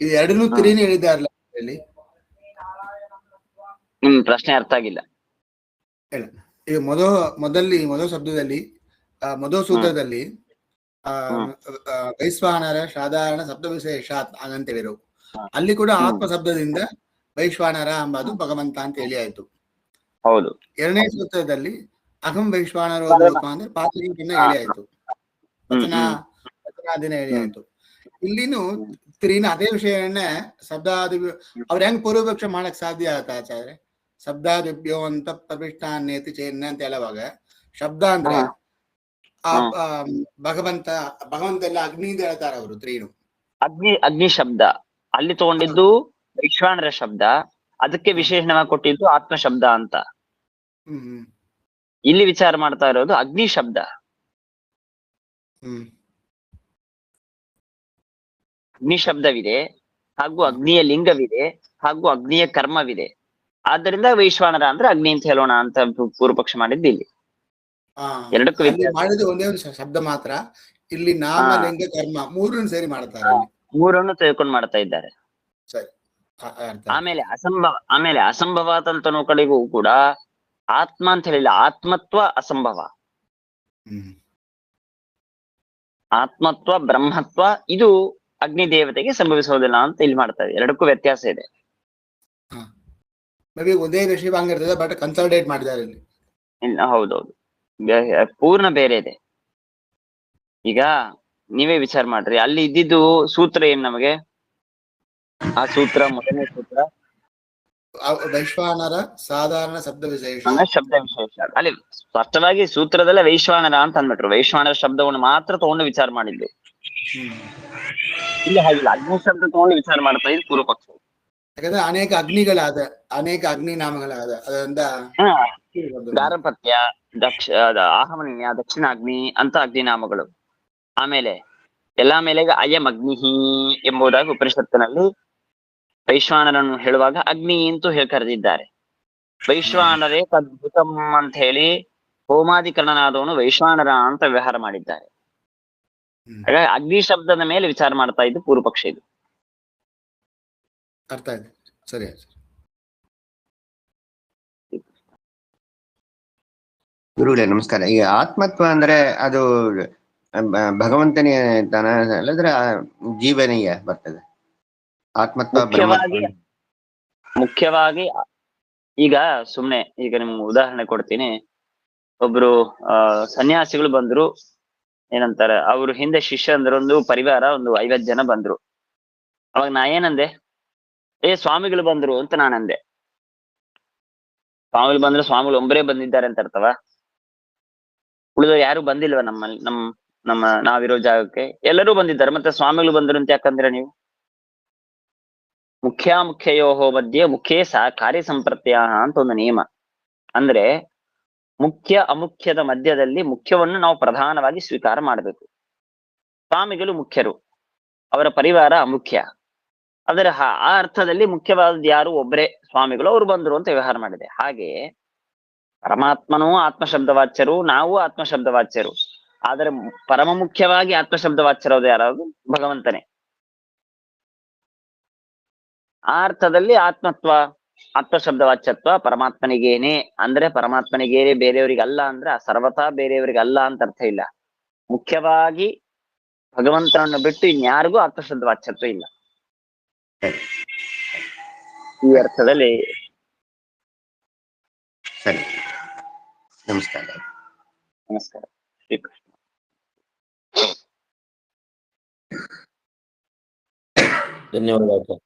[SPEAKER 2] ಇದು ಎರಡನ್ನೂ ತಿರಿನೇ ಹೇಳಿದಾರಲ್ಲ ಇಲ್ಲಿ.
[SPEAKER 4] ನಿಮ್ ಪ್ರಶ್ನೆ ಅರ್ಥ ಆಗಿಲ್ಲ.
[SPEAKER 2] ಇಲ್ಲ, ಈಗ ಮೊದಲ ಶಬ್ದದಲ್ಲಿ ಮೊದಲ ಸೂತ್ರದಲ್ಲಿ ವೈಶ್ವಾನರ ಸಾಧಾರಣ ಶಬ್ದ ವಿಶೇಷ ಅಂತ ಹೇಳಿರು. ಅಲ್ಲಿ ಕೂಡ ಆತ್ಮ ಶಬ್ದದಿಂದ ವೈಶ್ವಾನರ ಎಂಬುದು ಭಗವಂತ ಅಂತ ಹೇಳಿ ಆಯ್ತು.
[SPEAKER 4] ಹೌದು.
[SPEAKER 2] ಎರಡನೇ ಸೂತ್ರದಲ್ಲಿ ಅಹಂ ವೈಶ್ವಾನರ ಅಂದ್ರೆ ಪಾತ್ರನ ಹೇಳಿ ಆಯ್ತು, ವಚನಾದಿನ ಹೇಳಿ ಆಯ್ತು. ಇಲ್ಲಿನೂ ತಿರಿನ ಅದೇ ವಿಷಯವನ್ನೇ ಶಬ್ದಾದಿ ಅವ್ರ ಹೆಂಗ್ ಪೂರ್ವಪಕ್ಷ ಮಾಡಕ್ ಸಾಧ್ಯ ಆಗುತ್ತೆ ಆಚಾರ್ಯ? ಶಬ್ದಾದಿಭ್ಯೋ ಅಂತ ಪ್ರವಿಷ್ಟಾನೇತಿ ಚೇನ್ನ ಅಂತ ಹೇಳುವಾಗ ಶಬ್ದ ಅಂದ್ರೆ ಭಗವಂತ ಎಲ್ಲ ಅಗ್ನಿ ಅಂತ ಹೇಳ್ತಾರ ಅವರು ತ್ರೀನು.
[SPEAKER 4] ಅಗ್ನಿ ಶಬ್ದ ಅಲ್ಲಿ ತಗೊಂಡಿದ್ದು ವೈಶ್ವಾನರ ಶಬ್ದ, ಅದಕ್ಕೆ ವಿಶೇಷಣವಾಗಿ ಕೊಟ್ಟಿದ್ದು ಆತ್ಮ ಶಬ್ದ ಅಂತ. ಇಲ್ಲಿ ವಿಚಾರ ಮಾಡ್ತಾ ಇರೋದು ಅಗ್ನಿ ಶಬ್ದ. ಅಗ್ನಿ ಶಬ್ದವಿದೆ, ಹಾಗೂ ಅಗ್ನಿಯ ಲಿಂಗವಿದೆ, ಹಾಗೂ ಅಗ್ನಿಯ ಕರ್ಮವಿದೆ. ಆದ್ದರಿಂದ ವೈಶ್ವಾನರ ಅಂದ್ರೆ ಅಗ್ನಿ ಅಂತ ಹೇಳೋಣ ಅಂತ ಪೂರ್ವಪಕ್ಷ ಮಾಡಿದ್ದು ಇಲ್ಲಿ. ಎರಡಕ್ಕೂ
[SPEAKER 2] ಮಾಡಿದ ಒಂದೇ ಒಂದು ಶಬ್ದ ಮಾತ್ರ, ಇಲ್ಲಿ ನಾಮ ಲಿಂಗ ಕರ್ಮ ಮೂರನ್ನು ಸೇರಿ ಮಾಡ್ತಾರೆ,
[SPEAKER 4] ಮೂರನ್ನು ತೆಗೆದುಕೊಂಡು ಮಾಡ್ತಾ ಇದ್ದಾರೆ.
[SPEAKER 2] ಸರಿ.
[SPEAKER 4] ಆಮೇಲೆ ಅಸಂಭವಾತ ಅಂತನೋ ಕಡೆಗೂ ಕೂಡ ಆತ್ಮ ಅಂತ ಹೇಳಿಲ್ಲ, ಆತ್ಮತ್ವ ಅಸಂಭವ. ಆತ್ಮತ್ವ ಬ್ರಹ್ಮತ್ವ ಇದು ಅಗ್ನಿ ದೇವತೆಗೆ ಸಂಭವಿಸೋದಿಲ್ಲ ಅಂತ ಇಲ್ಲಿ ಮಾಡ್ತಾ ಇದೆ. ಎರಡಕ್ಕೂ ವ್ಯತ್ಯಾಸ ಇದೆ.
[SPEAKER 2] ಒಂದೇ ವಿಷಯ ಹಂಗಿರ್ತದೆ, ಬಟ್ ಕನ್ಸಲ್ಟೇಟ್ ಮಾಡಿದ್ದಾರೆ ಇಲ್ಲಿ.
[SPEAKER 4] ಹೌದೌದು, ಪೂರ್ಣ ಬೇರೆ ಇದೆ. ಈಗ ನೀವೇ ವಿಚಾರ ಮಾಡ್ರಿ, ಅಲ್ಲಿ ಇದ್ದಿದ್ದು ಸೂತ್ರ ಏನ್ ನಮಗೆ? ಆ ಸೂತ್ರ ಮೊದಲನೇ ಸೂತ್ರ
[SPEAKER 2] ವೈಶ್ವಾನರ ಸಾಧಾರಣ ಶಬ್ದ ವಿಶೇಷ.
[SPEAKER 4] ಅಲ್ಲಿ ಸ್ಪಷ್ಟವಾಗಿ ಸೂತ್ರದಲ್ಲೇ ವೈಶ್ವಾನರ ಅಂತ ಅಂದ್ಬಿಟ್ರು. ವೈಶ್ವಾನರ ಶಬ್ದವನ್ನು ಮಾತ್ರ ತಗೊಂಡು ವಿಚಾರ ಮಾಡಿದ್ದು. ಇಲ್ಲಿ ಹಾಗಿಲ್ಲ, ಅಗ್ನಿ ಶಬ್ದ ತಗೊಂಡು ವಿಚಾರ ಮಾಡ್ತಾ ಇದ್ದು ಪೂರ್ವ ಪಕ್ಷ.
[SPEAKER 2] ಯಾಕಂದ್ರೆ ಅನೇಕ ಅಗ್ನಿ ನಾಮಗಳಾದ ಅದರಿಂದ
[SPEAKER 4] ಗಾರಪತ್ಯ, ಆಹಮನೀಯ, ದಕ್ಷಿಣಾಗ್ನಿ ಅಂತ ಅಗ್ನಿ ನಾಮಗಳು. ಆಮೇಲೆ ಎಲ್ಲಾ ಮೇಲೆ ಅಯಂ ಅಗ್ನಿಹಿ ಎಂಬುದಾಗಿ ಉಪನಿಷತ್ತಿನಲ್ಲಿ ವೈಶ್ವಾನರನ್ನು ಹೇಳುವಾಗ ಅಗ್ನಿ ಅಂತೂ ಕರೆದಿದ್ದಾರೆ. ವೈಶ್ವಾನರೇ ತದ್ಭುತಂ ಅಂತ ಹೇಳಿ ಹೋಮಾಧಿಕರಣನಾದವನು ವೈಶ್ವಾನರ ಅಂತ ವ್ಯವಹಾರ ಮಾಡಿದ್ದಾರೆ. ಹಾಗಾಗಿ ಅಗ್ನಿ ಶಬ್ದದ ಮೇಲೆ ವಿಚಾರ ಮಾಡ್ತಾ ಇದ್ದು ಪೂರ್ವಪಕ್ಷ ಇದು.
[SPEAKER 2] ಅರ್ಥ ಆಯ್ತು, ಸರಿ.
[SPEAKER 5] ಗುರುಗಳೇ ನಮಸ್ಕಾರ. ಈಗ ಆತ್ಮತ್ವ ಅಂದ್ರೆ ಅದು ಭಗವಂತನಿಗೆ ತಾನ ಅಲ್ಲದ್ರೆ ಜೀವನಿಗೆ ಬರ್ತದೆ ಆತ್ಮತ್ವ ಬ್ರಹ್ಮತ್ವ?
[SPEAKER 4] ಮುಖ್ಯವಾಗಿ ಈಗ ಸುಮ್ನೆ ಈಗ ನಿಮ್ಗೆ ಉದಾಹರಣೆ ಕೊಡ್ತೀನಿ. ಒಬ್ರು ಸನ್ಯಾಸಿಗಳು ಬಂದ್ರು, ಏನಂತಾರೆ ಅವ್ರು ಹಿಂದೆ ಶಿಷ್ಯ ಅಂದ್ರೆ ಒಂದು ಪರಿವಾರ ಒಂದು 50 ಜನ ಬಂದ್ರು. ಅವಾಗ ನಾ ಏನಂದೆ, ಸ್ವಾಮಿಗಳು ಬಂದ್ರು ಅಂತ ನಾನಂದೆ. ಸ್ವಾಮಿಗಳು ಬಂದ್ರೆ ಸ್ವಾಮಿಗಳು ಒಬ್ಬರೇ ಬಂದಿದ್ದಾರೆ ಅಂತ ಅರ್ಥವ? ಉಳಿದವ್ರು ಯಾರು ಬಂದಿಲ್ವ ನಮ್ಮಲ್ಲಿ? ನಮ್ಮ ನಾವಿರೋ ಜಾಗಕ್ಕೆ ಎಲ್ಲರೂ ಬಂದಿದ್ದಾರೆ, ಮತ್ತೆ ಸ್ವಾಮಿಗಳು ಬಂದ್ರು ಅಂತ ಯಾಕಂದ್ರೆ ನೀವು? ಮುಖ್ಯೋಹೋ ಮಧ್ಯೆ ಮುಖ್ಯೇ ಸಹ ಕಾರ್ಯ ಸಂಪ್ರತ್ಯ ಅಂತ ಒಂದು ನಿಯಮ. ಅಂದ್ರೆ ಮುಖ್ಯ ಅಮುಖ್ಯದ ಮಧ್ಯದಲ್ಲಿ ಮುಖ್ಯವನ್ನು ನಾವು ಪ್ರಧಾನವಾಗಿ ಸ್ವೀಕಾರ ಮಾಡಬೇಕು. ಸ್ವಾಮಿಗಳು ಮುಖ್ಯರು, ಅವರ ಪರಿವಾರ ಅಮುಖ್ಯ. ಅದರ ಆ ಅರ್ಥದಲ್ಲಿ ಮುಖ್ಯವಾದ ಯಾರು ಒಬ್ಬರೇ ಸ್ವಾಮಿಗಳು, ಅವರು ಬಂದ್ರು ಅಂತ ವ್ಯವಹಾರ ಮಾಡಿದೆ. ಹಾಗೆ ಪರಮಾತ್ಮನೂ ಆತ್ಮಶಬ್ದವಾಚ್ಯರು, ನಾವು ಆತ್ಮಶಬ್ದವಾಚ್ಯರು. ಆದರೆ ಪರಮ ಮುಖ್ಯವಾಗಿ ಆತ್ಮಶಬ್ದವಾಚ್ಯರೋದು ಯಾರಾದ್ರು ಭಗವಂತನೇ. ಆ ಅರ್ಥದಲ್ಲಿ ಆತ್ಮಶಬ್ದವಾಚ್ಯತ್ವ ಪರಮಾತ್ಮನಿಗೇನೆ. ಅಂದ್ರೆ ಪರಮಾತ್ಮನಿಗೇನೆ, ಬೇರೆಯವರಿಗೆ ಅಲ್ಲ ಅಂದ್ರೆ ಸರ್ವತಾ ಬೇರೆಯವರಿಗೆ ಅಲ್ಲ ಅಂತ ಅರ್ಥ ಇಲ್ಲ. ಮುಖ್ಯವಾಗಿ ಭಗವಂತನನ್ನು ಬಿಟ್ಟು ಇನ್ಯಾರಿಗೂ ಆತ್ಮಶಬ್ದವಾಚ್ಯತ್ವ ಇಲ್ಲ ಈ ಅರ್ಥದಲ್ಲಿ.
[SPEAKER 5] ಸರಿ, ನಮಸ್ಕಾರ.
[SPEAKER 4] ನಮಸ್ಕಾರ. ಶ್ರೀಕೃಷ್ಣ.
[SPEAKER 1] ಧನ್ಯವಾದ.